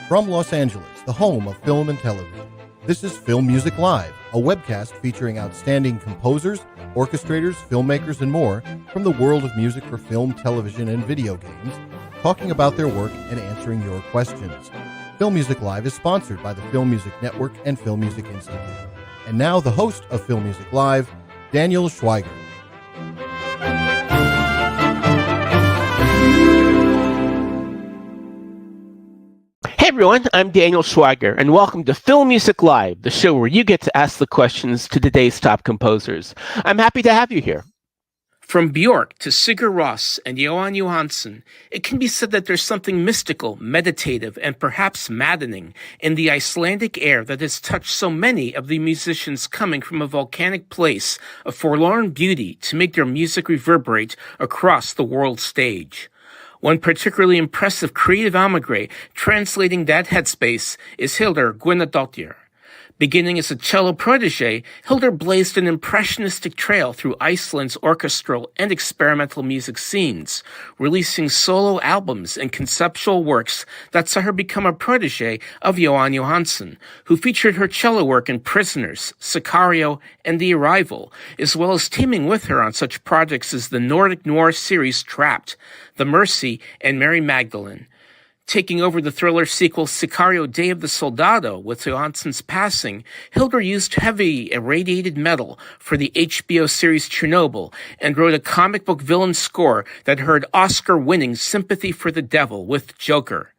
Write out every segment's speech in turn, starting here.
From Los Angeles, the home of film and television, this is Film Music Live, a webcast featuring outstanding composers, orchestrators, filmmakers, and more from the world of music for film, television, and video games, talking about their work and answering your questions. Film Music Live is sponsored by the Film Music Network and Film Music Institute. And now the host of Film Music Live, Daniel Schweiger. Hey everyone, I'm Daniel Schweiger, and welcome to Film Music Live, the show where you get to ask the questions to today's top composers. I'm happy to have you here. From Björk to Sigur Rós and Jóhann Jóhannsson, it can be said that there's something mystical, meditative, and perhaps maddening in the Icelandic air that has touched so many of the musicians coming from a volcanic place of forlorn beauty to make their music reverberate across the world stage. One particularly impressive creative emigre translating that headspace is Hildur Guðnadóttir. Beginning as a cello protege, Hildur blazed an impressionistic trail through Iceland's orchestral and experimental music scenes, releasing solo albums and conceptual works that saw her become a protege of Jóhann Jóhannsson, who featured her cello work in Prisoners, Sicario, and The Arrival, as well as teaming with her on such projects as the Nordic noir series Trapped, The Mercy, and Mary Magdalene. Taking over the thriller sequel Sicario Day of the Soldado with Johansson's passing, Hildur used heavy irradiated metal for the HBO series Chernobyl and wrote a comic book villain score that heard Oscar-winning Sympathy for the Devil with Joker.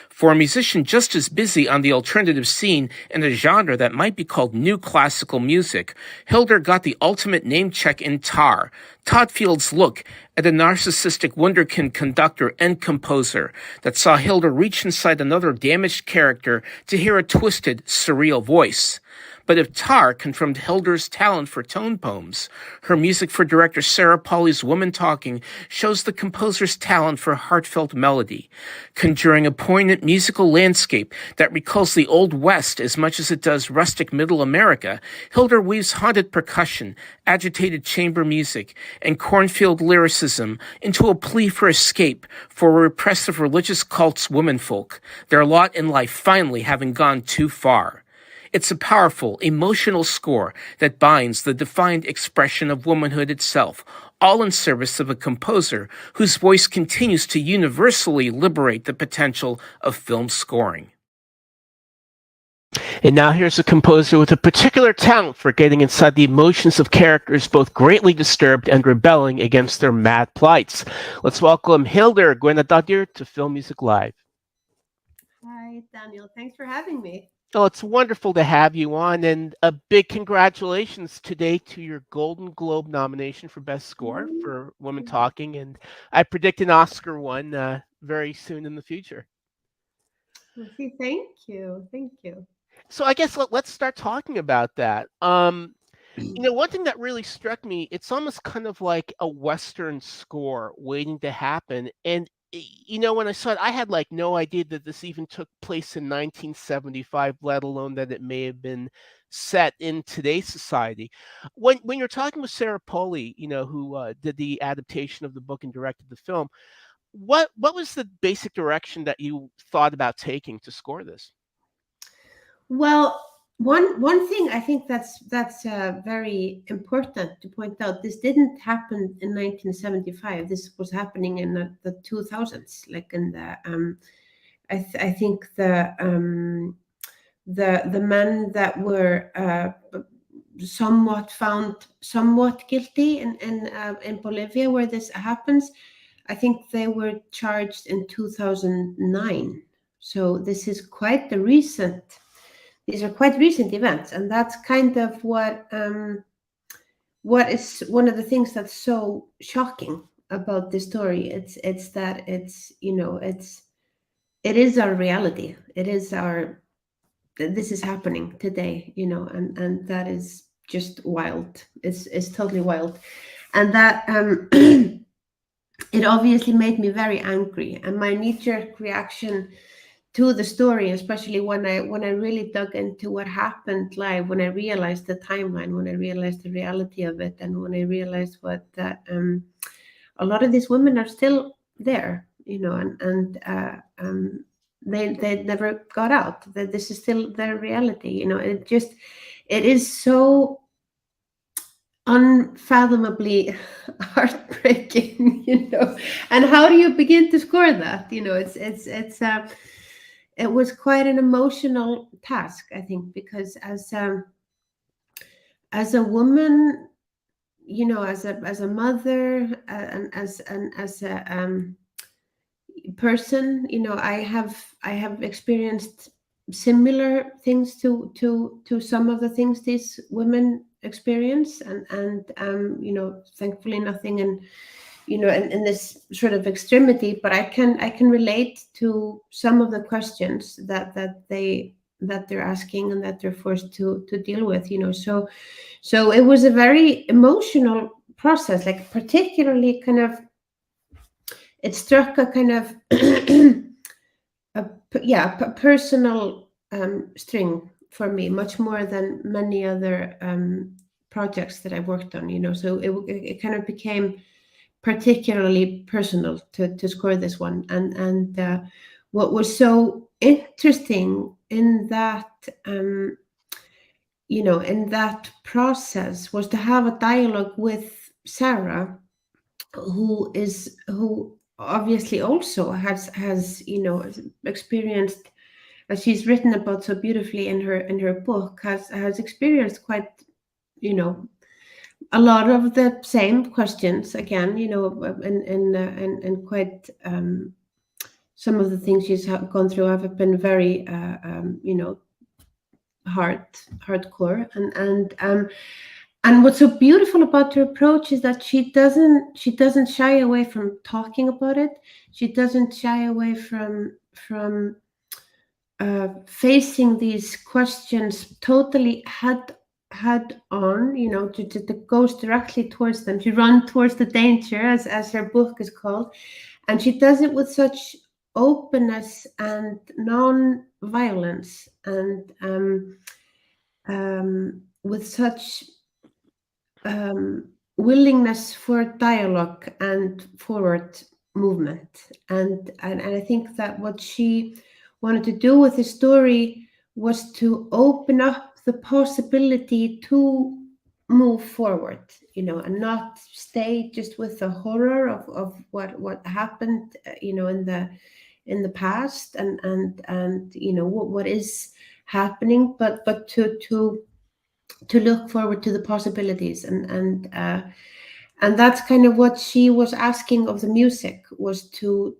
For a musician just as busy on the alternative scene in a genre that might be called new classical music, Hildur got the ultimate name check in Tar, Todd Field's look at a narcissistic wunderkind conductor and composer that saw Hildur reach inside another damaged character to hear a twisted, surreal voice. But if Tar confirmed Hildur's talent for tone poems, her music for director Sarah Polley's Woman Talking shows the composer's talent for heartfelt melody, conjuring a poignant musical landscape that recalls the Old West as much as it does rustic Middle America. Hildur weaves haunted percussion, agitated chamber music, and cornfield lyricism into a plea for escape for a repressive religious cult's womenfolk, their lot in life finally having gone too far. It's a powerful, emotional score that binds the defined expression of womanhood itself, all in service of a composer whose voice continues to universally liberate the potential of film scoring. And now here's a composer with a particular talent for getting inside the emotions of characters both greatly disturbed and rebelling against their mad plights. Let's welcome Hildur Guðnadóttir to Film Music Live. Hi, Daniel. Thanks for having me. Oh, it's wonderful to have you on, and a big congratulations today to your Golden Globe nomination for Best Score for Woman Talking, and I predict an Oscar one very soon in the future. Okay, thank you. Thank you. So I guess let's start talking about that. One thing that really struck me, it's almost kind of like a Western score waiting to happen, and when I saw it, I had no idea that this even took place in 1975, let alone that it may have been set in today's society. When you're talking with Sarah Polley, who did the adaptation of the book and directed the film, what was the basic direction that you thought about taking to score this? Well, one thing I think that's very important to point out. This didn't happen in 1975. This was happening in the 2000s. Like in the I think the men that were found somewhat guilty in Bolivia, where this happens, I think they were charged in 2009. So this is quite recent. These are quite recent events, and that's kind of what is one of the things that's so shocking about this story. It's that it is our reality. This is happening today, and that is just wild. It's totally wild, and that it obviously made me very angry. And my knee-jerk reaction to the story, especially when I really dug into what happened live, when I realized the timeline, when I realized the reality of it, and when I realized that a lot of these women are still there, and they never got out. That this is still their reality. It is so unfathomably heartbreaking, and how do you begin to score that? It was quite an emotional task, I think, because as a woman, as a mother, and as a person, I have experienced similar things to some of the things these women experience, and thankfully nothing in this sort of extremity, but I can relate to some of the questions that they're asking and that they're forced to deal with. So it was a very emotional process, like particularly kind of, it struck a kind of a personal string for me, much more than many other projects that I've worked on. So it kind of became particularly personal to score this one. And what was so interesting in that in that process was to have a dialogue with Sarah, who obviously also has experienced, as she's written about so beautifully in her book, has experienced quite a lot of the same questions again, and quite some of the things she's gone through have been very hardcore, and what's so beautiful about her approach is that she doesn't shy away from talking about it. She doesn't shy away from facing these questions totally head on, to goes directly towards them. She runs towards the danger, as her book is called, and she does it with such openness and non-violence, and with such willingness for dialogue and forward movement. And I think that what she wanted to do with the story was to open up the possibility to move forward, and not stay just with the horror of what happened, in the past, and what is happening, but to look forward to the possibilities, and that's kind of what she was asking of the music, was to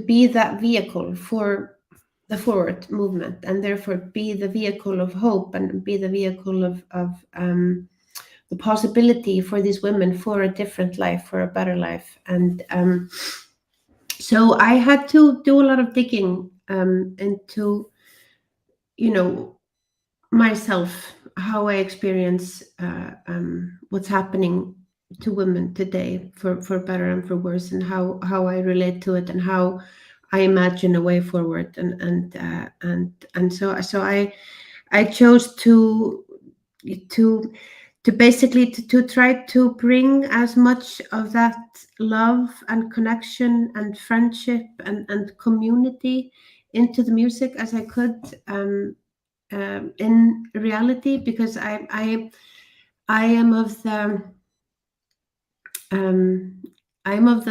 be that vehicle for the forward movement, and therefore be the vehicle of hope, and be the vehicle of the possibility for these women for a different life, for a better life. And so I had to do a lot of digging into myself, how I experience what's happening to women today, for better and for worse, and how I relate to it, and how I imagine a way forward, and so I chose to basically to try to bring as much of that love and connection and friendship and community into the music as I could, in reality, because I am of the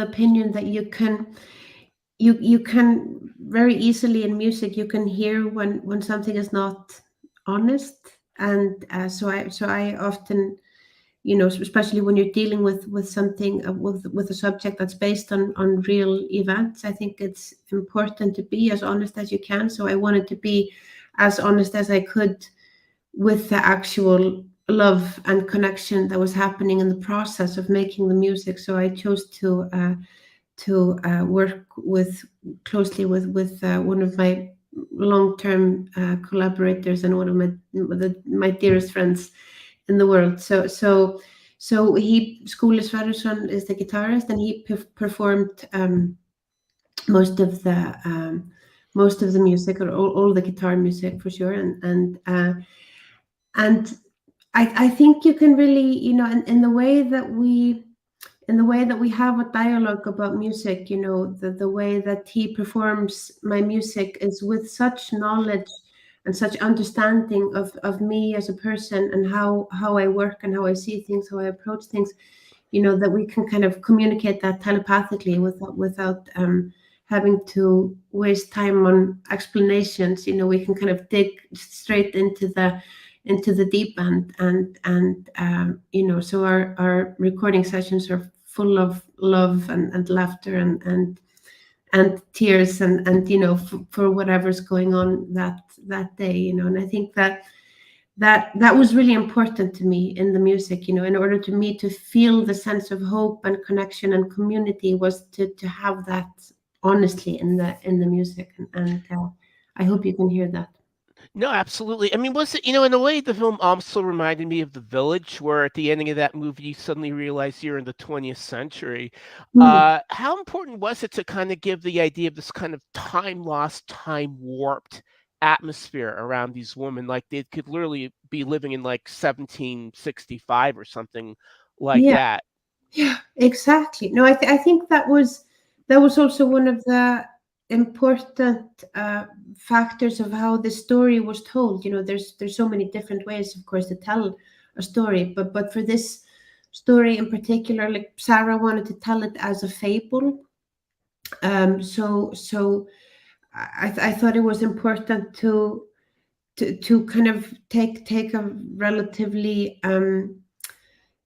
opinion that you can very easily in music, you can hear when something is not honest, and so I often, especially when you're dealing with something, with a subject that's based on real events, I think it's important to be as honest as you can. So I wanted to be as honest as I could with the actual love and connection that was happening in the process of making the music. So I chose to work closely with one of my long-term collaborators, and one of my dearest friends in the world. So Skúli Sverrisson is the guitarist, and he performed most of the music, or all the guitar music for sure. And I think you can really, in the way that we in the way that we have a dialogue about music, you know, the way that he performs my music is with such knowledge and such understanding of me as a person and how I work and how I see things, how I approach things, you know, that we can kind of communicate that telepathically without having to waste time on explanations. You know, we can kind of dig straight into the deep end, and you know, so our recording sessions are full of love and laughter and tears and you know, for whatever's going on that day, you know. And I think that was really important to me in the music, you know. In order to me to feel the sense of hope and connection and community was to have that honestly in the music, and I hope you can hear that. No, absolutely. I mean, was it, in a way, the film also reminded me of The Village, where at the ending of that movie, you suddenly realize you're in the 20th century. Mm. How important was it to kind of give the idea of this kind of time lost, time warped atmosphere around these women? Like they could literally be living in like 1765 or something like Yeah, that. yeah, exactly. No, I think that was also one of the important factors of how the story was told. You know, there's so many different ways, of course, to tell a story, but for this story in particular, like Sarah wanted to tell it as a fable. So I thought it was important to kind of take a relatively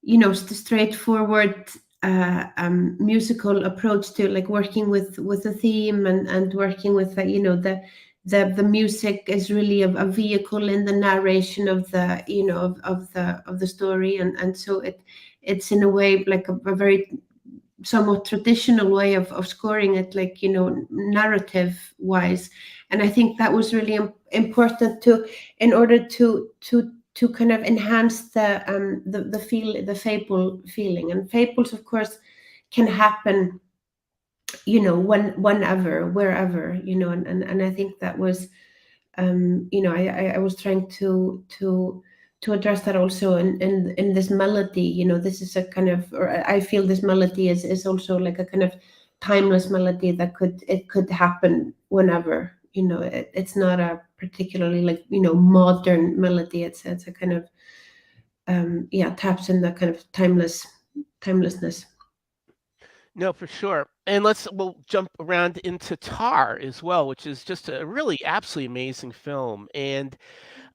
you know, straightforward musical approach to like working with the theme and working with you know, the music is really a vehicle in the narration of the, you know, of the story, and so it's in a way like a very somewhat traditional way of scoring it, like, you know, narrative wise. And I think that was really important to, in order to kind of enhance the fable feeling. And fables, of course, can happen, you know, whenever, wherever, you know. And I think that was you know, I was trying to address that also in this melody. You know, this is a kind of, or I feel this melody is also like a kind of timeless melody that could happen whenever. You know, it's not a particularly, like, you know, modern melody. It's a kind of yeah, taps in that kind of timelessness. No, for sure. And we'll jump around into Tar as well, which is just a really absolutely amazing film. And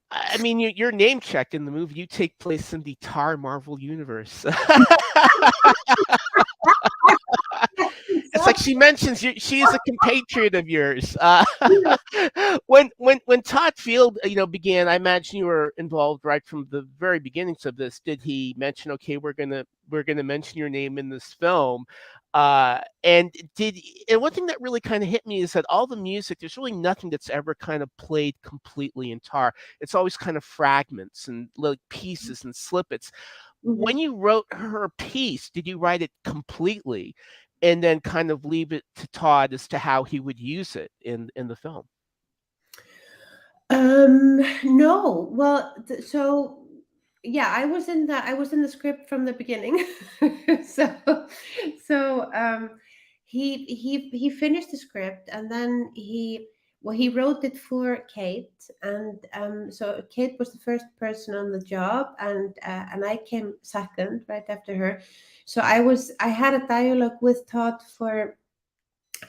I mean, you're name checked in the movie. You take place in the Tar Marvel universe. It's like she mentions you, she is a compatriot of yours. When Todd Field, began, I imagine you were involved right from the very beginnings of this. Did he mention, okay, we're gonna mention your name in this film? And one thing that really kind of hit me is that all the music, there's really nothing that's ever kind of played completely in Tar. It's always kind of fragments and like pieces and snippets. When Mhm. you wrote her piece, did you write it completely and then kind of leave it to Todd as to how he would use it in the film? No. Well, so yeah, I was in the script from the beginning. so so he finished the script, and then he wrote it for Kate, and so Kate was the first person on the job, and I came second right after her. So I had a dialogue with Todd for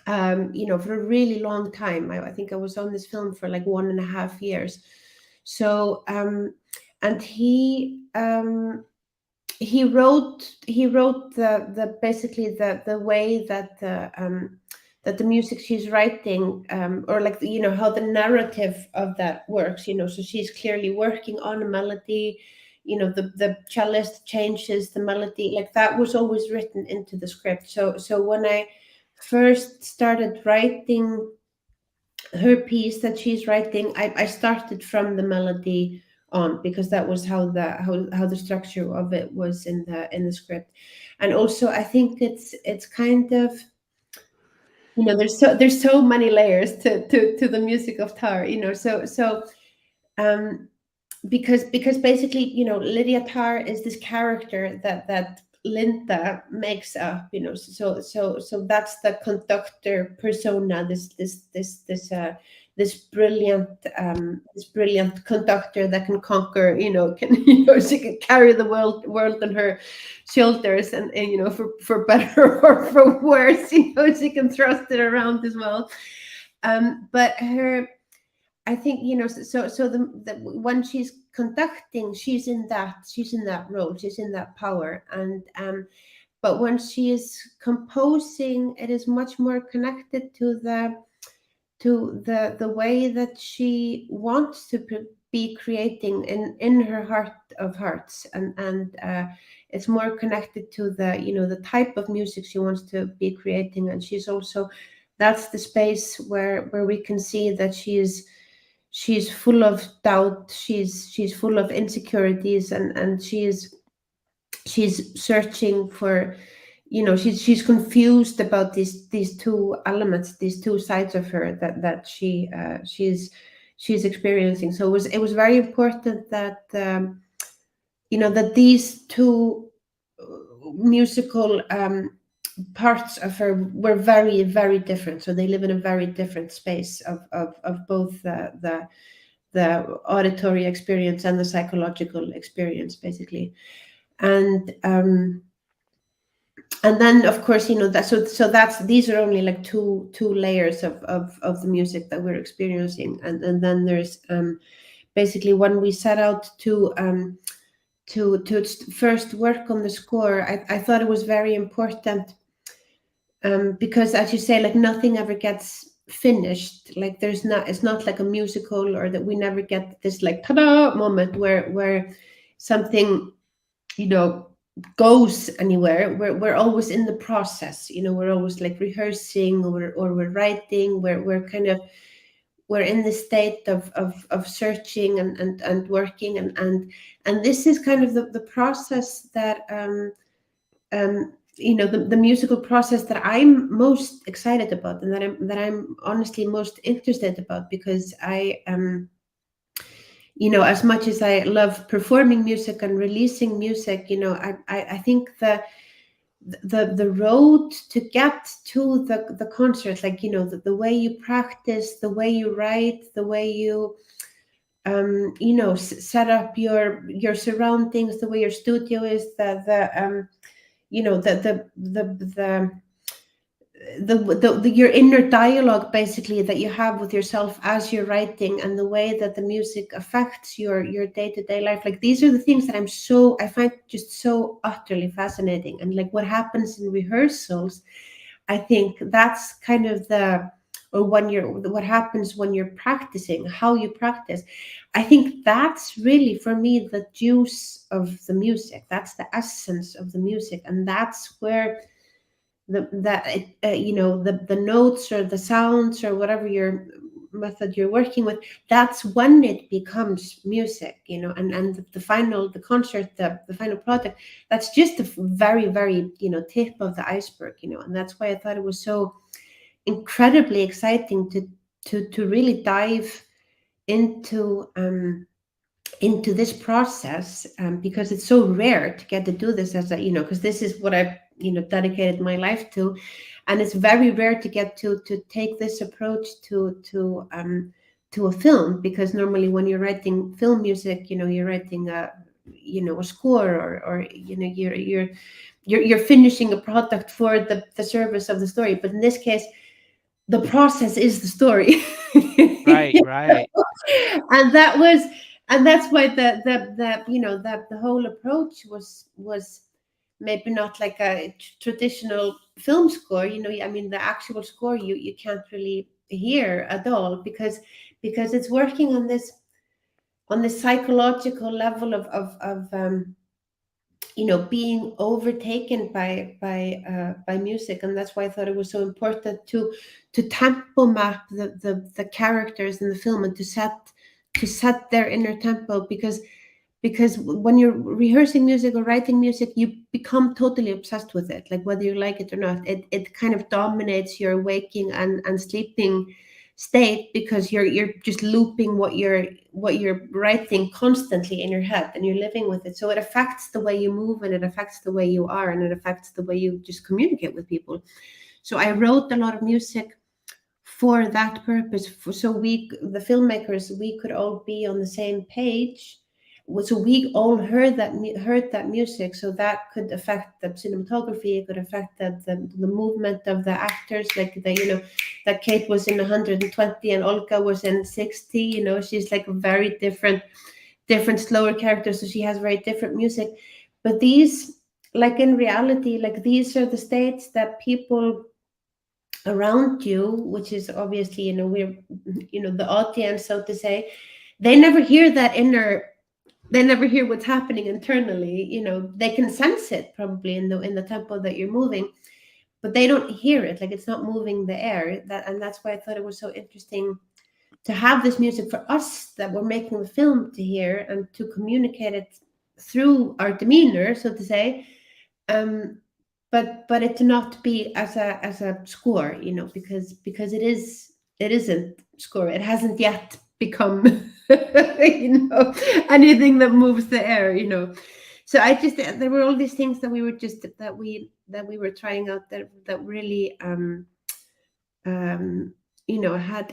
you know, for a really long time. I think I was on this film for like 1.5 years. So and he wrote the basically the way that the music she's writing, or like, you know, how the narrative of that works, you know. So she's clearly working on a melody, you know, the cellist changes the melody, like that was always written into the script. So when I first started writing her piece that she's writing, I started from the melody on, because that was how the structure of it was in the script. And also I think it's kind of, you know, there's so many layers to the music of Tar, you know. So um because basically, you know, Lydia Tarr is this character that Linda makes up, so that's the conductor persona, this brilliant conductor that can conquer, she can carry the world on her shoulders, and for better or for worse, she can thrust it around as well. But I think, when she's conducting, she's in that role, she's in that power, and but when she is composing, it is much more connected to the way that she wants to be creating in her heart of hearts, and it's more connected to the type of music she wants to be creating. And she's also, that's the space where we can see that she's full of doubt, she's full of insecurities, and she's searching for, she's confused about these two elements, these two sides of her that she's experiencing. So it was very important that that these two musical parts of her were very, very different. So they live in a very different space of both the auditory experience and the psychological experience, basically. And then, of course, these are only like two layers of the music that we're experiencing. And then there's basically, when we set out to first work on the score, I thought it was very important, because, as you say, like, nothing ever gets finished. Like, it's not like a musical, or that we never get this like ta-da moment where something goes anywhere. We're always in the process, we're always like rehearsing, or we're writing, we're in the state of searching and working, and this is kind of the process that the musical process that I'm most excited about, and that I'm honestly most interested about, because I as much as I love performing music and releasing music, I think the road to get to the concert, like, the way you practice, the way you write, the way you set up your surroundings, the way your studio is, your inner dialogue, basically, that you have with yourself as you're writing, and the way that the music affects your day-to-day life. Like, these are the things that I find just so utterly fascinating. And like, what happens in rehearsals, I think that's kind of what happens when you're practicing, how you practice. I think that's really, for me, the juice of the music. That's the essence of the music, and that's where the notes or the sounds or whatever your method you're working with, that's when it becomes music, and the final product, that's just a very, very tip of the iceberg, and that's why I thought it was so incredibly exciting to really dive into this process, because it's so rare to get to do this as a, because this is what I've dedicated my life to, and it's very rare to get to take this approach to a film, because normally when you're writing film music, you're writing a score, or you're finishing a product for the service of the story. But in this case, the process is the story. Right. And that's why the whole approach was maybe not like a traditional film score. I mean, the actual score you can't really hear at all, because it's working on this psychological level of being overtaken by music. And that's why I thought it was so important to tempo map the characters in the film, and to set their inner tempo, because when you're rehearsing music or writing music, you become totally obsessed with it, like, whether you like it or not. It kind of dominates your waking and sleeping state, because you're just looping what you're writing constantly in your head, and you're living with it. So it affects the way you move, and it affects the way you are, and it affects the way you just communicate with people. So I wrote a lot of music for that purpose, so the filmmakers, we could all be on the same page. So we all heard that music, so that could affect the cinematography. It could affect the movement of the actors, like that Kate was in 120 and Olga was in 60. She's like a very different slower character, so she has very different music. But these, like in reality, like these are the states that people around you, which is obviously we're the audience, so to say, they never hear that inner. They never hear what's happening internally. They can sense it probably in the tempo that you're moving, but they don't hear it. Like, it's not moving the air. And that's why I thought it was so interesting to have this music for us that we're making the film to hear, and to communicate it through our demeanor, so to say. But it to not be as a score, because it isn't score. It hasn't yet become anything that moves the air. So there were all these things that we were trying out that really had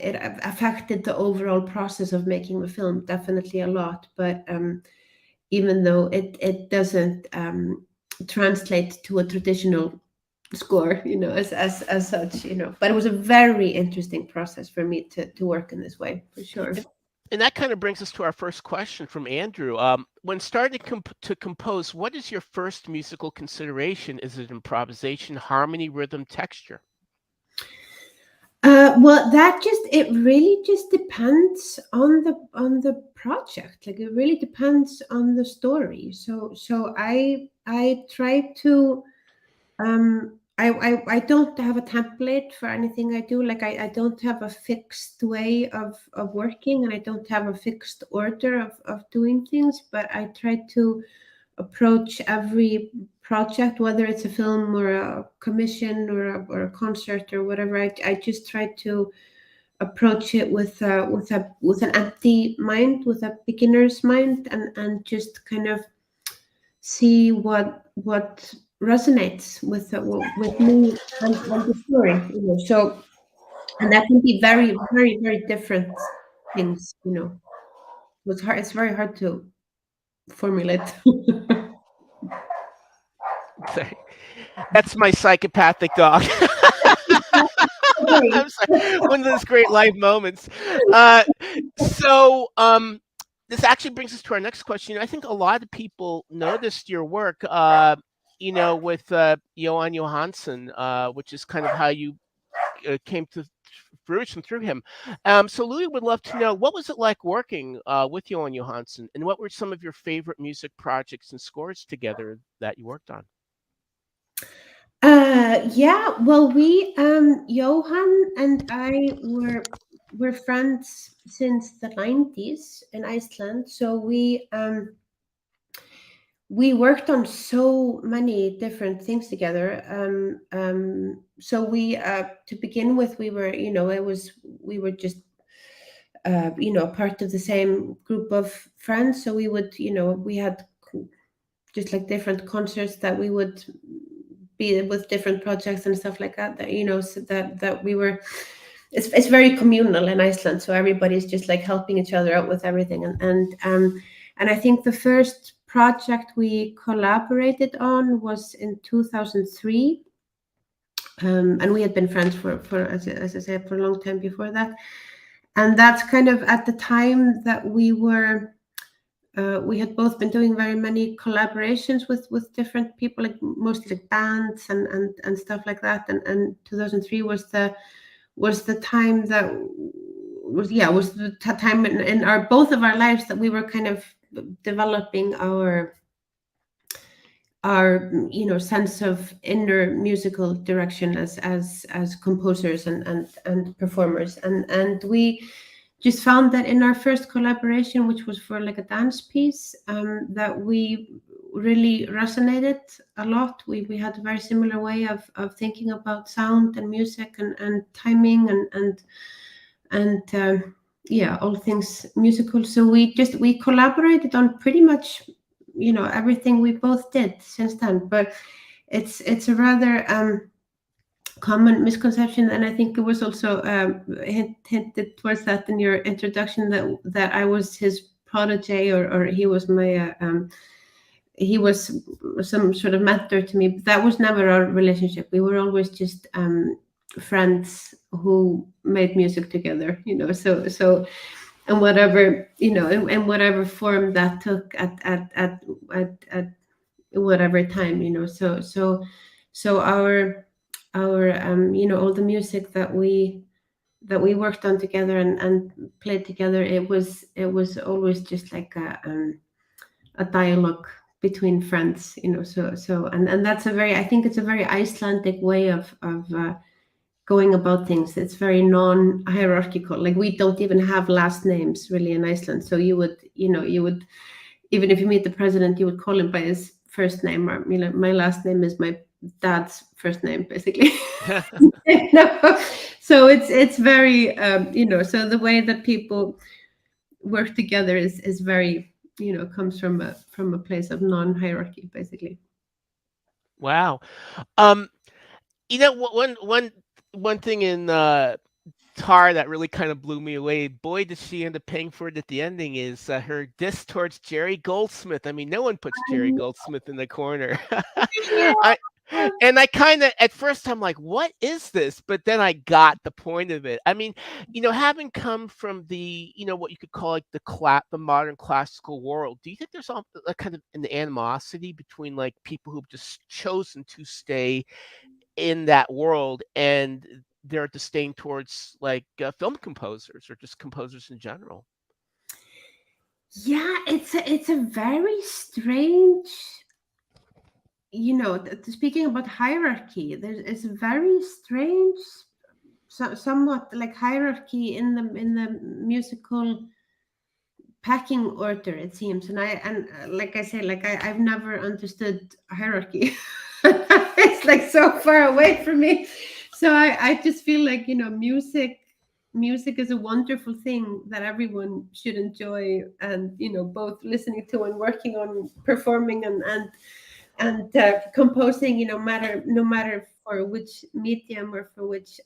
it affected the overall process of making the film, definitely a lot. But even though it doesn't translate to a traditional score, as such, but it was a very interesting process for me to work in this way, for sure. And that kind of brings us to our first question from Andrew. When starting to compose, what is your first musical consideration? Is it improvisation, harmony, rhythm, texture? Well, it really just depends on the project. Like, it really depends on the story. So I try to I don't have a template for anything I do. Like, I don't have a fixed way of working, and I don't have a fixed order of doing things, but I try to approach every project, whether it's a film or a commission or a concert or whatever. I just try to approach it with an empty mind, with a beginner's mind, and just kind of see what resonates with me and the story. So, and that can be very, very, very different things. It's hard. It's very hard to formulate. That's my psychopathic dog. I'm sorry. One of those great life moments. So this actually brings us to our next question. I think a lot of people noticed your work, with Johan Johansson, which is kind of how you came to fruition through him. So Louis would love to know, what was it like working with Johan Johansson, and what were some of your favorite music projects and scores together that you worked on? Yeah, well, we Johan and I were friends since the 90s in Iceland. So we worked on so many different things together. So we to begin with, we were we were just part of the same group of friends. So we would we had just like different concerts that we would be with, different projects and stuff like that, so that we were, it's very communal in Iceland, so everybody's just like helping each other out with everything. And I think the first project we collaborated on was in 2003, and we had been friends for as I said, for a long time before that. And that's kind of at the time that we had both been doing very many collaborations with different people, like mostly like bands and stuff like that. And 2003 was the time that was the time in our both of our lives that we were kind of developing our sense of inner musical direction as composers and performers. And we just found that in our first collaboration, which was for like a dance piece, that we really resonated a lot. We had a very similar way of thinking about sound and music and timing and yeah, all things musical. So we collaborated on pretty much, everything we both did since then. But it's a rather common misconception, and I think it was also hinted towards that in your introduction, that I was his protege, or he was my he was some sort of mentor to me. But that was never our relationship. We were always just friends who made music together, so and whatever, in whatever form that took at whatever time, so our all the music that we worked on together and played together, it was always just like a dialogue between friends, and that's I think it's a very Icelandic way of going about things. It's very non-hierarchical. Like, we don't even have last names really in Iceland. So you would even if you meet the president, you would call him by his first name, or my last name is my dad's first name, basically. So it's very so the way that people work together is very, comes from a place of non-hierarchy, basically. Wow. One thing in Tar that really kind of blew me away. Boy, does she end up paying for it at the ending, is her diss towards Jerry Goldsmith. I mean, no one puts Jerry Goldsmith in the corner. I kind of, at first I'm like, what is this? But then I got the point of it. I mean, having come from the, what you could call like the modern classical world, do you think there's a kind of an animosity between like people who've just chosen to stay in that world and their disdain towards like film composers or just composers in general? Yeah, it's a very strange, speaking about hierarchy, it's a very strange, somewhat like hierarchy in the musical packing order, it seems. And like I say, like I've never understood hierarchy. It's like so far away from me. So I just feel like, music is a wonderful thing that everyone should enjoy, and both listening to and working on, performing and composing, no matter for which medium or for which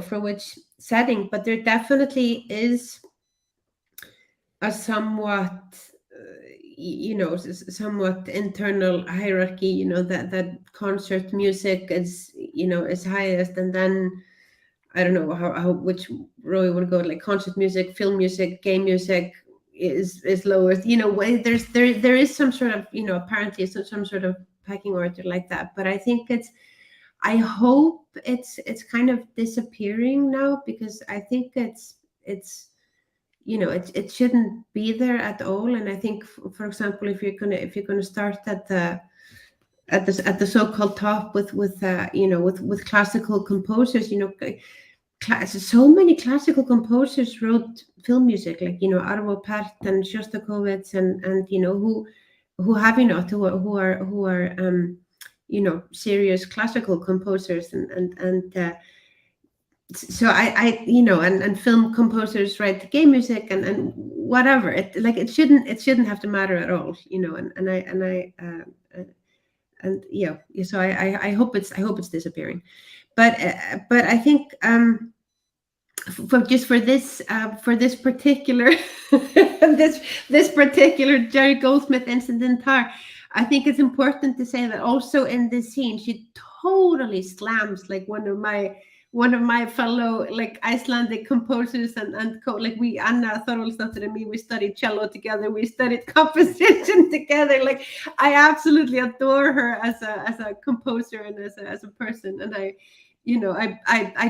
for which setting. But there definitely is a somewhat somewhat internal hierarchy, that concert music is highest, and then I don't know how which row you would go, like concert music, film music, game music is lowest. There is some sort of, apparently some sort of pecking order like that. But I think I hope it's kind of disappearing now, because I think it's it shouldn't be there at all. And I think, for example, if you're gonna start at the so-called top with classical composers, so many classical composers wrote film music, like Arvo Pärt and Shostakovich and who have who are serious classical composers, and so I and film composers write game music and whatever. It shouldn't have to matter at all, and yeah. So I hope it's disappearing, but I think for this particular this particular Jerry Goldsmith incident, I think it's important to say that also in this scene she totally slams like one of my fellow like Icelandic composers and like we, Anna Thorvaldsdóttir and me, we studied cello together, we studied composition together. Like I absolutely adore her as a composer and as a person, and I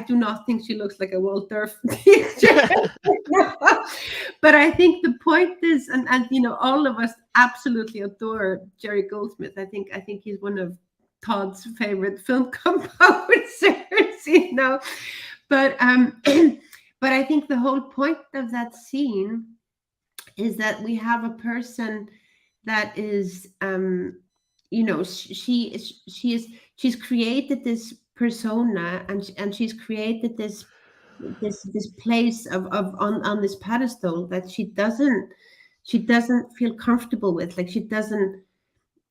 do not think she looks like a Waldorf teacher. But I think the point is, and all of us absolutely adore Jerry Goldsmith. I think he's one of Todd's favorite film composers, but but I think the whole point of that scene is that we have a person that is she's created this persona, and she's created this this place of on this pedestal that she doesn't feel comfortable with. Like she doesn't,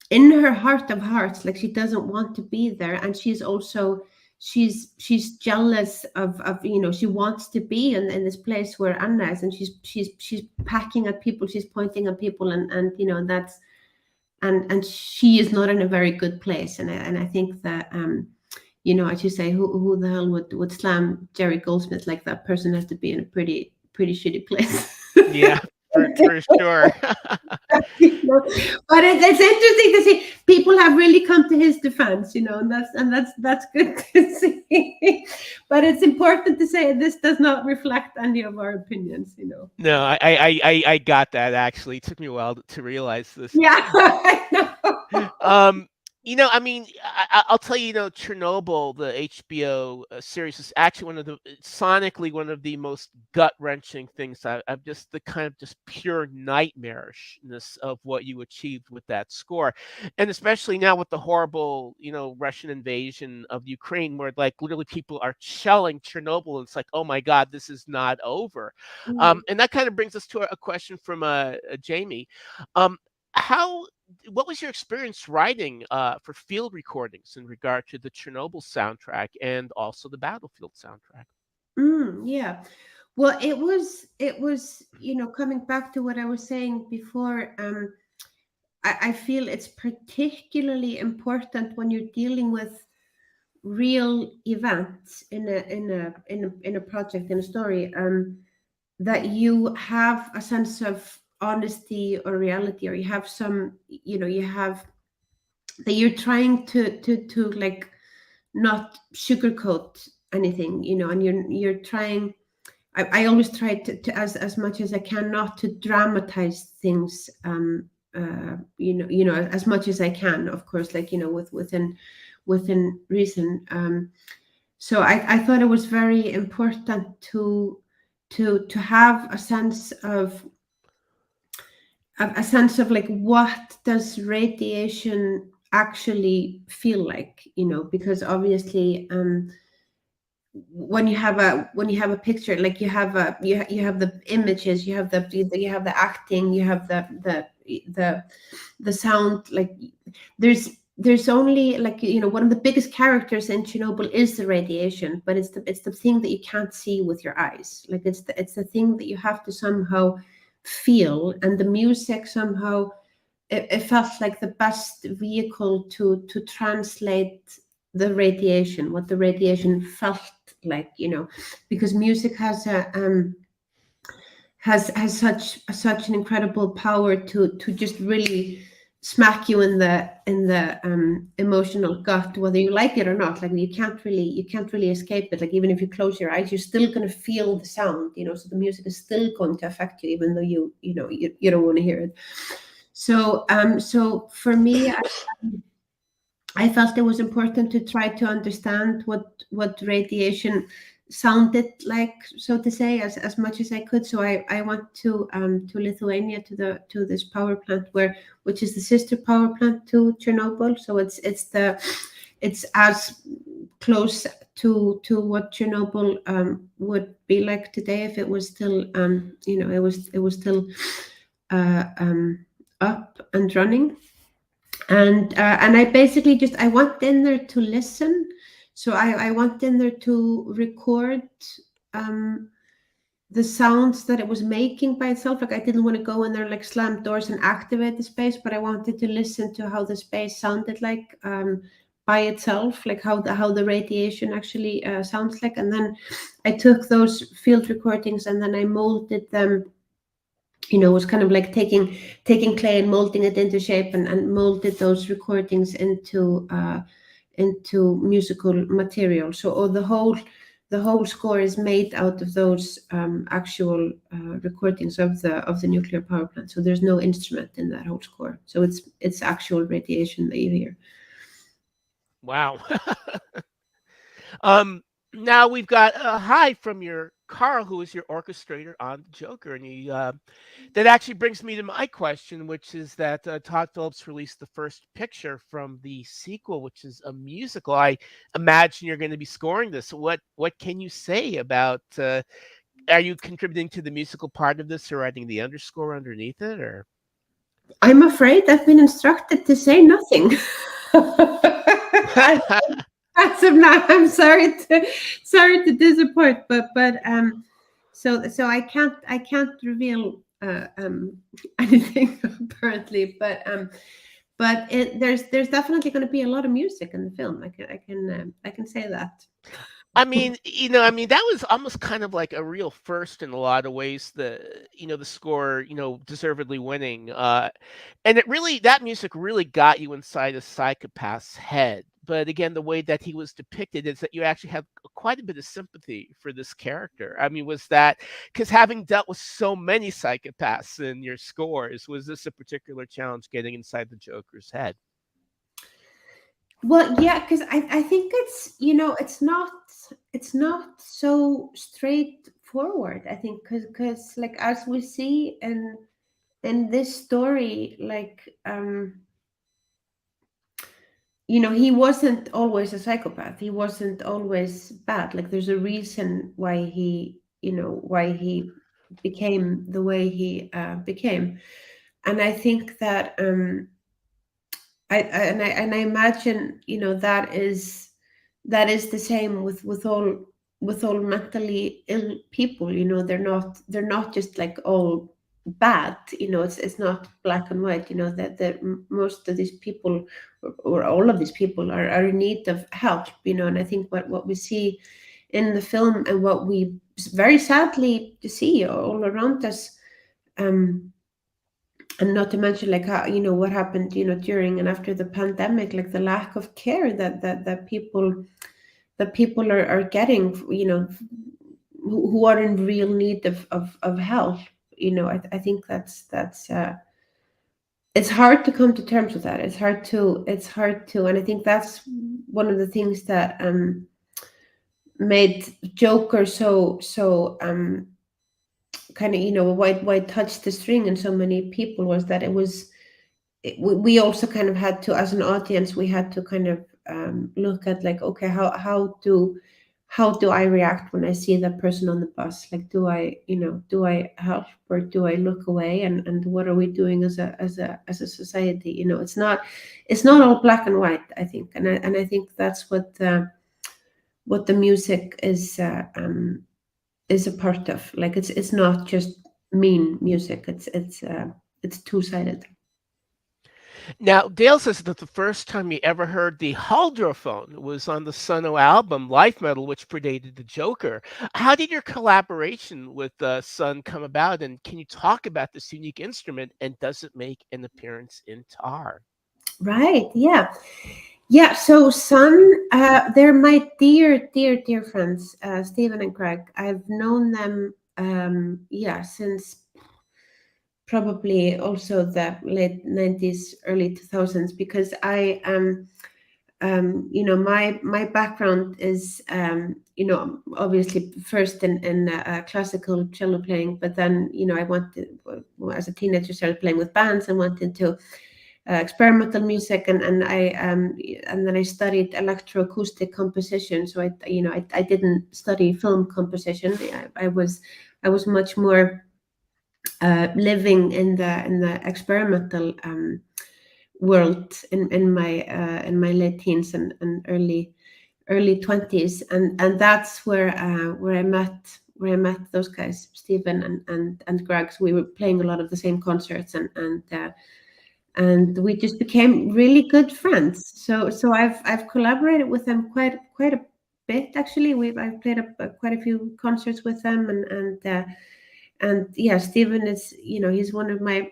in her heart of hearts, like she doesn't want to be there. And she's also she's jealous of she wants to be in this place where Anna is, and she's packing at people, she's pointing at people, and that's and she is not in a very good place. And I think that as you say, who the hell would slam Jerry Goldsmith? Like that person has to be in a pretty shitty place. Yeah, for sure. But it's interesting to see people have really come to his defense, and that's good to see. But it's important to say this does not reflect any of our opinions. No, I got that. Actually, it took me a while to realize this. Yeah, I know. I mean, I'll tell you, Chernobyl, the HBO series, is actually sonically one of the most gut-wrenching things. I've just the kind of just pure nightmarishness of what you achieved with that score, and especially now with the horrible, Russian invasion of Ukraine, where like literally people are shelling Chernobyl, and it's like, oh my God, this is not over. And that kind of brings us to a question from Jamie. What was your experience writing for field recordings in regard to the Chernobyl soundtrack and also the Battlefield soundtrack? Yeah. Well, it was coming back to what I was saying before. I feel it's particularly important when you're dealing with real events in a project, in a story, that you have a sense of honesty or reality, or you have some, you have that you're trying to like not sugarcoat anything, and you're trying. I always try to as much as I can not to dramatize things, as much as I can, of course, like within reason. So I thought it was very important to have a sense of like, what does radiation actually feel like, because obviously when you have a picture, like you have the images, you have the acting, you have the sound, like there's only, like, one of the biggest characters in Chernobyl is the radiation, but it's the thing that you can't see with your eyes. Like it's the thing that you have to somehow feel, and the music somehow it felt like the best vehicle to translate the radiation, what the radiation felt like, because music has such an incredible power to just really smack you in the emotional gut, whether you like it or not. Like you can't really escape it. Like even if you close your eyes, you're still going to feel the sound, so the music is still going to affect you, even though you don't want to hear it. So for me, I felt it was important to try to understand what radiation sounded like, so to say, as much as I could. So I went to Lithuania, to this power plant which is the sister power plant to Chernobyl. So it's as close to what Chernobyl would be like today if it was still it was still up and running. And I basically I went in there to listen. So I went in there to record the sounds that it was making by itself. Like I didn't want to go in there, like slam doors and activate the space, but I wanted to listen to how the space sounded like by itself, like how the radiation actually sounds like. And then I took those field recordings and then I molded them. It was kind of like taking clay and molding it into shape, and molded those recordings into musical material. So the whole score is made out of those actual recordings of the nuclear power plant. So there's no instrument in that whole score. So it's actual radiation that you hear. Wow. Now we've got a hi from your Carl, who is your orchestrator on the Joker, and that actually brings me to my question, which is that Todd Phillips released the first picture from the sequel, which is a musical. I imagine you're going to be scoring this. What can you say about? Are you contributing to the musical part of this, or writing the underscore underneath it, or? I'm afraid I've been instructed to say nothing. As of now, I'm sorry to disappoint, but so I can't reveal anything apparently, but there's definitely going to be a lot of music in the film. I can say that. I mean, that was almost kind of like a real first in a lot of ways. The score, deservedly winning. And that music really got you inside a psychopath's head. But again, the way that he was depicted is that you actually have quite a bit of sympathy for this character. I mean, was that because having dealt with so many psychopaths in your scores, was this a particular challenge getting inside the Joker's head? Well, yeah, because I think it's not so straightforward. I think because like as we see in this story, like he wasn't always a psychopath. He wasn't always bad. Like there's a reason why he became the way he became, and I think that I imagine that is the same with all mentally ill people. They're not just like all bad. It's not black and white. That most of these people or all of these people are in need of help. And I think what we see in the film and what we very sadly see all around us. And not to mention like how what happened during and after the pandemic, like the lack of care that people are getting, who are in real need of help. I think that's it's hard to come to terms with that. It's hard to and I think that's one of the things that made Joker so kind of why touched the string in so many people was that we also kind of had to, as an audience, we had to kind of look at like, okay, how do I react when I see that person on the bus? Like, do I help or do I look away? And what are we doing as a society? It's not all black and white, I think, and I think that's what the music is a part of. Like it's not just mean music. It's two-sided. Now, Dale says that the first time he ever heard the Haldrophone was on the Sono album Life Metal, which predated the Joker. How did your collaboration with Sun come about, and can you talk about this unique instrument, and does it make an appearance in Tar? Right, yeah. So Sun, they're my dear friends, Stephen and Greg. I've known them since probably also the late 90s, early 2000s, because I my background is obviously first in classical cello playing, but then I wanted, as a teenager, started playing with bands and went into experimental music, and then I studied electroacoustic composition. So I didn't study film composition. I was much more living in the experimental world in my late teens and early 20s, and that's where I met those guys, Stephen and Greg. So we were playing a lot of the same concerts, and we just became really good friends. So I've collaborated with them quite a bit, actually. I've played quite a few concerts with them, and yeah, Stephen is he's one of my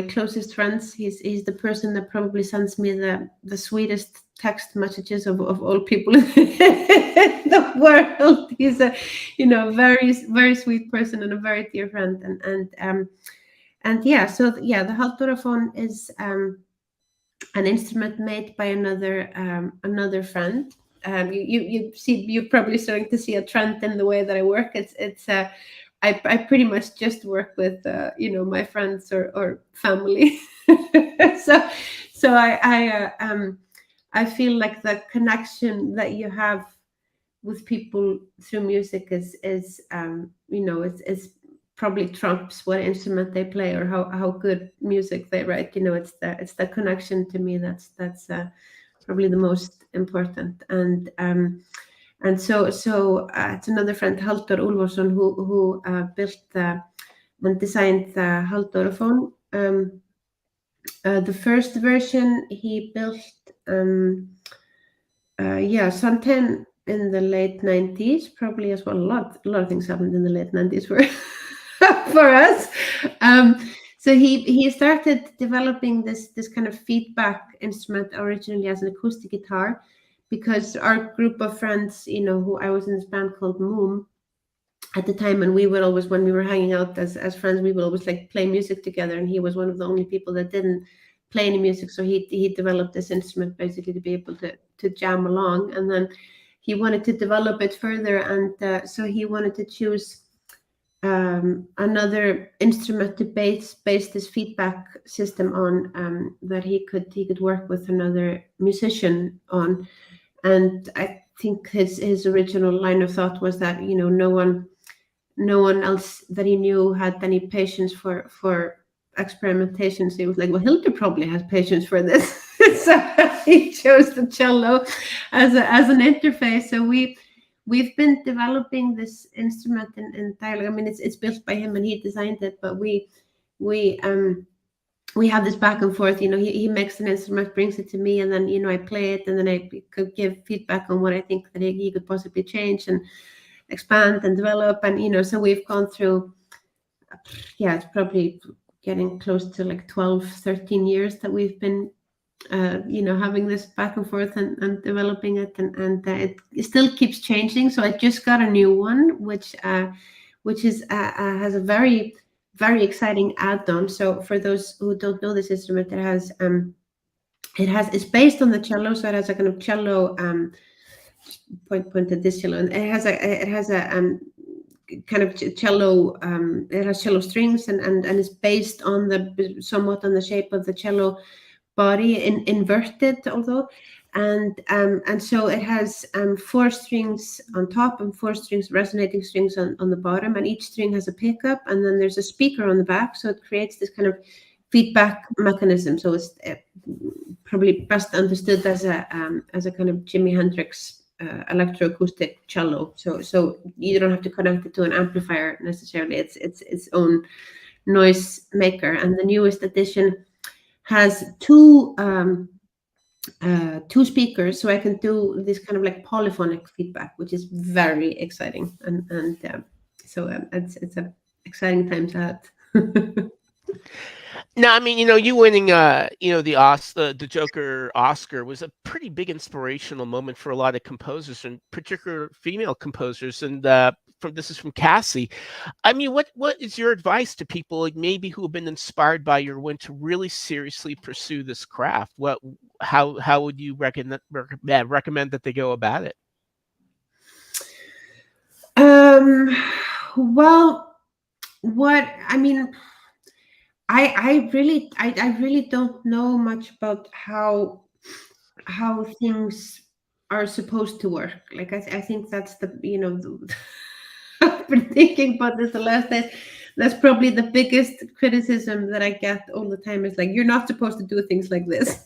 closest friends. He's the person that probably sends me the sweetest text messages of all people in the world. He's a very very sweet person and a very dear friend, and yeah, so yeah, the Halduraphone is an instrument made by another friend, you're probably starting to see a trend in the way that I work. I pretty much just work with my friends or family. so I feel like the connection that you have with people through music is probably trumps what instrument they play or how good music they write. It's the connection to me that's probably the most important. And so it's another friend, Hildur Úlfarsson, who built and designed the Halldóraphone. The first version he built, sometime in the late 90s, probably as well. A lot of things happened in the late 90s for us. So he started developing this kind of feedback instrument originally as an acoustic guitar, because our group of friends, who I was in this band called Moom at the time, and we would always, when we were hanging out as friends, we would always like play music together, and he was one of the only people that didn't play any music, so he developed this instrument basically to be able to jam along. And then he wanted to develop it further, and so he wanted to choose another instrument to base this feedback system on, that he could work with another musician on. And I think his original line of thought was that no one else that he knew had any patience for experimentation. So he was like, well, Hildur probably has patience for this. So he chose the cello as an interface. So we've been developing this instrument in dialogue. I mean, it's built by him and he designed it, but we have this back and forth. He makes an instrument, brings it to me, and then I play it, and then I could give feedback on what I think that he could possibly change and expand and develop. And so we've gone through, it's probably getting close to like 12-13 years that we've been having this back and forth and developing it, and it still keeps changing. So I just got a new one, which is has a very, very exciting add-on. So for those who don't know this instrument, it's based on the cello, so it has a kind of cello point at this cello, and it has a kind of cello. It has cello strings, and it's based on somewhat on the shape of the cello body, inverted, although, and so it has 4 strings on top and 4 resonating strings on the bottom, and each string has a pickup, and then there's a speaker on the back, so it creates this kind of feedback mechanism. So it's probably best understood as a kind of Jimi Hendrix electroacoustic cello. So you don't have to connect it to an amplifier necessarily. It's its own noise maker. And the newest edition has 2 speakers, so I can do this kind of like polyphonic feedback, which is very exciting. And so it's an exciting time to have. Now, I mean, you winning, the Joker Oscar was a pretty big inspirational moment for a lot of composers, and particular female composers. And this is from Cassie. I mean, what is your advice to people like maybe who have been inspired by your win to really seriously pursue this craft? How would you recommend that they go about it? Well, I really don't know much about how things are supposed to work. Like I think that's I've been thinking about this the last days. That's probably the biggest criticism that I get all the time, is like, you're not supposed to do things like this.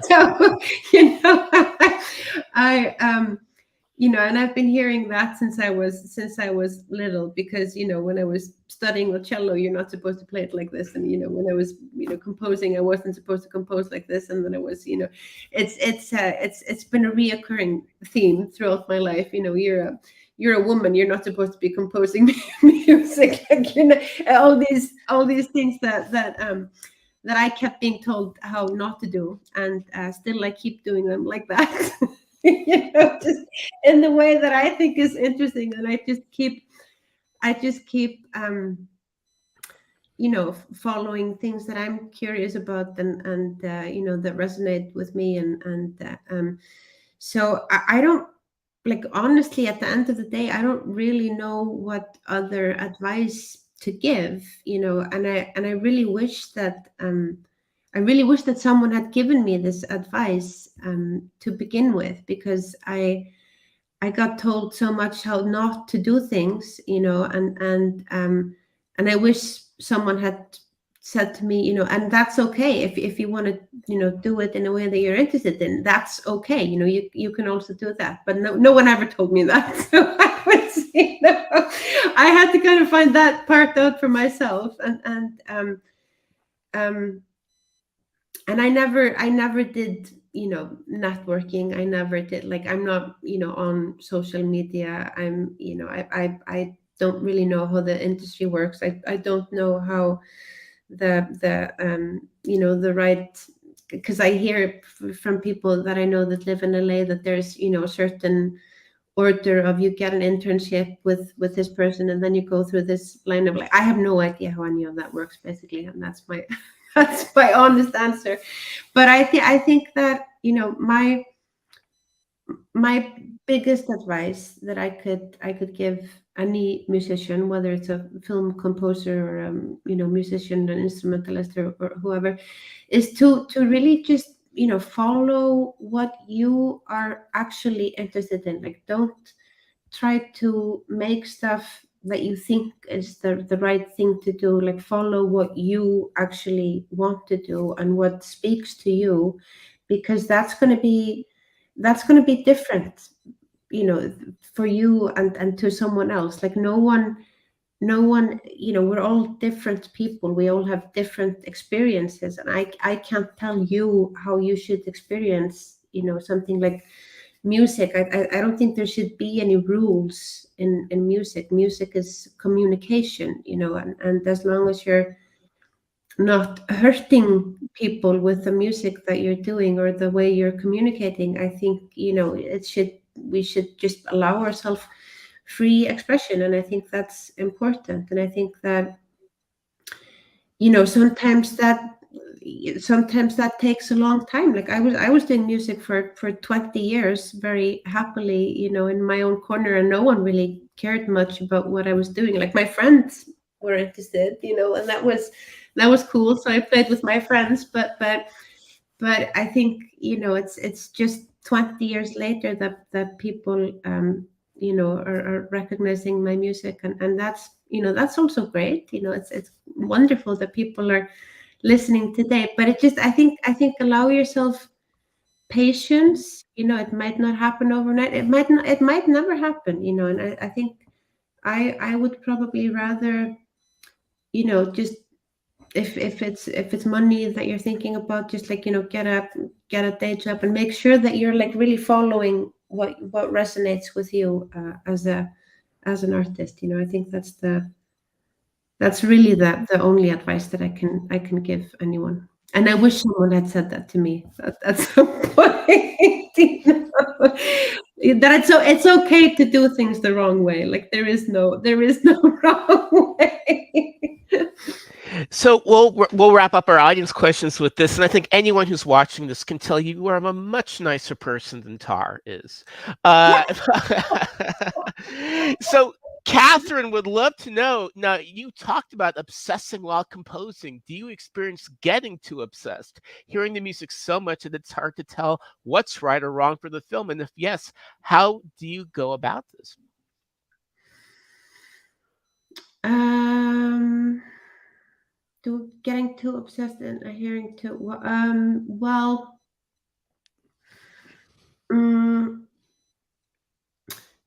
So and I've been hearing that since I was little, because when I was studying the cello, you're not supposed to play it like this, and when I was composing, I wasn't supposed to compose like this, and then I was it's been a reoccurring theme throughout my life. You're a woman, you're not supposed to be composing music, like, all these things that I kept being told how not to do, and still I keep doing them like that. Just in the way that I think is interesting, and I just keep following things that I'm curious about, and that resonate with me, and So I don't, like, honestly, at the end of the day, I don't really know what other advice to give, and I really wish that someone had given me this advice to begin with, because I got told so much how not to do things, and I wish someone had said to me, and that's okay if you want to, do it in a way that you're interested in. That's okay, you can also do that. But no one ever told me that. So I was, I had to kind of find that part out for myself, and I never did, networking. I never did, like, I'm not, on social media. I'm, I don't really know how the industry works. I don't know how the right, because I hear from people that I know that live in LA that there's, a certain order of, you get an internship with this person, and then you go through this line of, like, I have no idea how any of that works, basically, and that's my that's my honest answer. But I think that, my biggest advice that I could give any musician, whether it's a film composer or musician, an instrumentalist, or whoever, is to really just follow what you are actually interested in. Like, don't try to make stuff that you think is the right thing to do. Like, follow what you actually want to do and what speaks to you, because that's going to be different, for you and to someone else. Like, no one, we're all different people. We all have different experiences, and I can't tell you how you should experience, something like music. I don't think there should be any rules in music. Music is communication, and as long as you're not hurting people with the music that you're doing or the way you're communicating, I think, we should just allow ourselves free expression. And I think that's important. And I think that, sometimes that takes a long time. Like, I was doing music for 20 years very happily, in my own corner, and no one really cared much about what I was doing. Like, my friends were interested, and that was cool. So I played with my friends, but I think, it's just 20 years later that people are recognizing my music, and that's, that's also great. It's wonderful that people are listening today. But it just, I think allow yourself patience. It might not happen overnight. It might never happen, and I think I would probably rather, just, if it's money that you're thinking about, just, like, get a day job and make sure that you're, like, really following what resonates with you as an artist. I think that's really the only advice that I can give anyone. And I wish someone had said that to me at some point. That it's okay to do things the wrong way. Like, there is no wrong way. So we'll wrap up our audience questions with this, and I think anyone who's watching this can tell you are a much nicer person than Tar is. So Catherine would love to know. Now, you talked about obsessing while composing. Do you experience getting too obsessed, hearing the music so much that it's hard to tell what's right or wrong for the film? And if yes, how do you go about this? Getting too obsessed and hearing too well.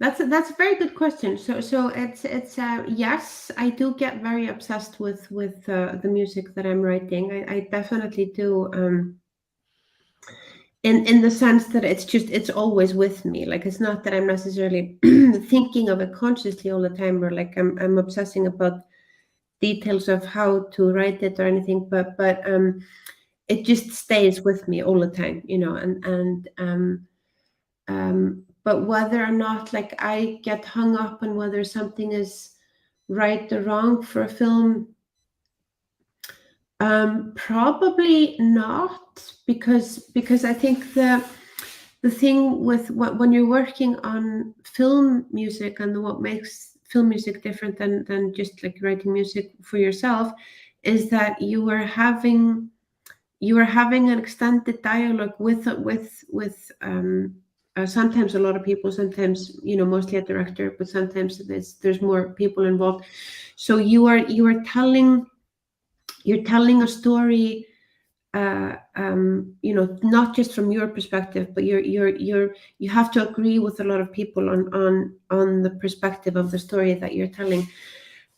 That's a very good question. So it's yes, I do get very obsessed with the music that I'm writing. I definitely do. In the sense that it's always with me. Like, it's not that I'm necessarily thinking of it consciously all the time, or like I'm obsessing about details of how to write it or anything, but it just stays with me all the time, but whether or not, like, I get hung up on whether something is right or wrong for a film, probably not, because I think the the thing with when you're working on film music, and what makes film music different than just like writing music for yourself, is that you are having an extended dialogue with sometimes a lot of people, sometimes mostly a director, but sometimes there's more people involved. So you're telling a story, not just from your perspective, but you have to agree with a lot of people on the perspective of the story that you're telling.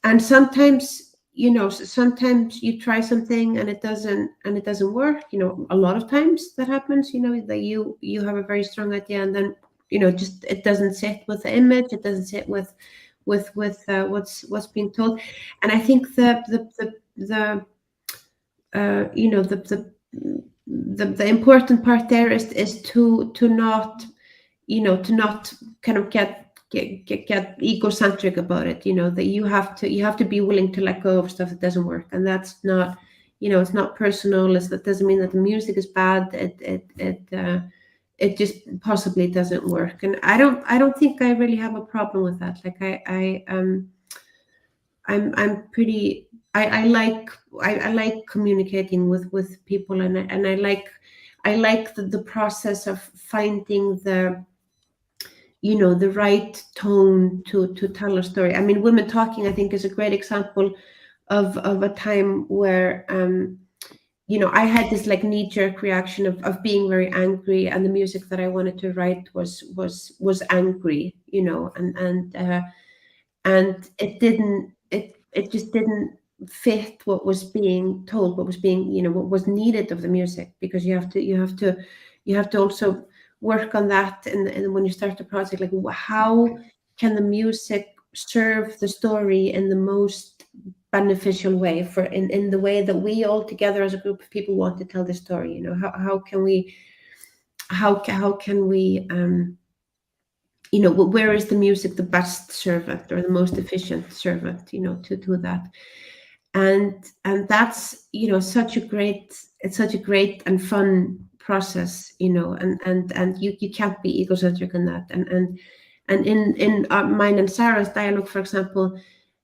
And sometimes sometimes you try something and it doesn't work. A lot of times that happens, that you have a very strong idea, and then just it doesn't sit with the image, it doesn't sit with what's being told. And I think the the important part there is to not kind of get egocentric about it. That you have to be willing to let go of stuff that doesn't work, and that's not it's not personal. That doesn't mean that the music is bad. It just possibly doesn't work, and I don't think I really have a problem with that. Like I'm pretty. I like communicating with people, and I like the process of finding the right tone to tell a story. I mean, Women Talking, I think, is a great example of a time where I had this like knee-jerk reaction of being very angry, and the music that I wanted to write was angry, and it just didn't fit what was being told, what was being what was needed of the music, because you have to also work on that. And when you start a project, like how can the music serve the story in the most beneficial way, for in the way that we all together as a group of people want to tell the story. How can we where is the music the best servant, or the most efficient servant, to do that. And that's such a great and fun process, and you can't be egocentric in that. And in mine and Sarah's dialogue, for example,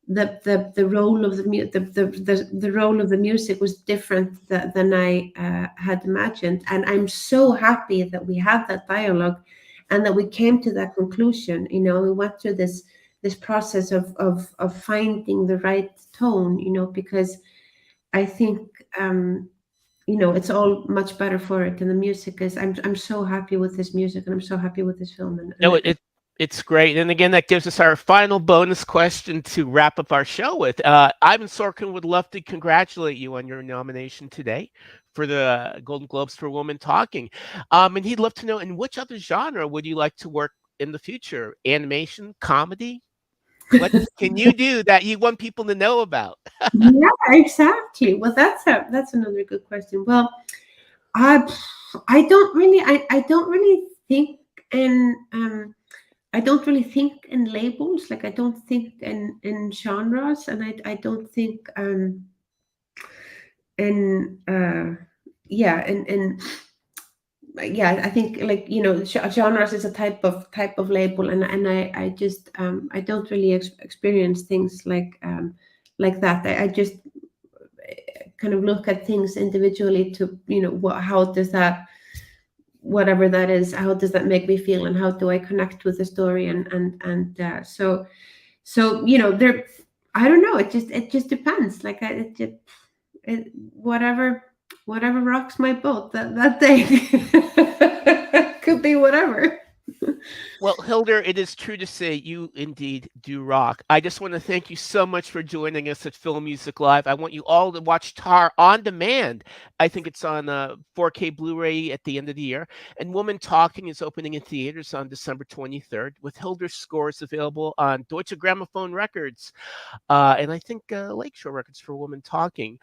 the role of the role of the music was different than I had imagined. And I'm so happy that we had that dialogue, and that we came to that conclusion. We went through this process of finding the right tone, because I think it's all much better for it. And the music is, I'm so happy with this music, and I'm so happy with this film. It's great. And again, that gives us our final bonus question to wrap up our show with. Ivan Sorkin would love to congratulate you on your nomination today for the Golden Globes for Women Talking. And he'd love to know, in which other genre would you like to work in the future? Animation, comedy? What can you do that you want people to know about? Yeah, exactly. Well, that's another good question. Well, I don't really think in I don't really think in labels. Like, I don't think in genres, and I don't think in yeah in yeah, I think, like, genres is a type of label, and I just I don't really experience things like that. I just kind of look at things individually to how does that, whatever that is, how does that make me feel, and how do I connect with the story, and so there, I don't know, it just depends. Like, whatever rocks my boat that day. Could be whatever. Well, Hildur, it is true to say you indeed do rock. I just want to thank you so much for joining us at Film Music Live. I want you all to watch Tar on demand. I think it's on 4K Blu-ray at the end of the year. And Woman Talking is opening in theaters on December 23rd, with Hildur's scores available on Deutsche Grammophon Records, and I think Lakeshore Records for Woman Talking.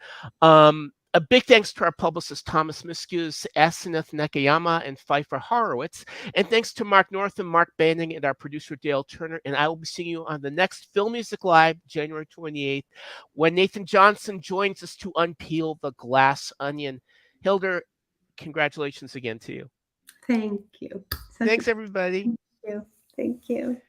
A big thanks to our publicist Thomas Miskews, Asenath Nakayama, and Pfeiffer Horowitz. And thanks to Mark Northam, Mark Banning, and our producer Dale Turner. And I will be seeing you on the next Film Music Live, January 28th, when Nathan Johnson joins us to unpeel the glass onion. Hildur, congratulations again to you. Thank you. Thanks, everybody. Thank you. Thank you.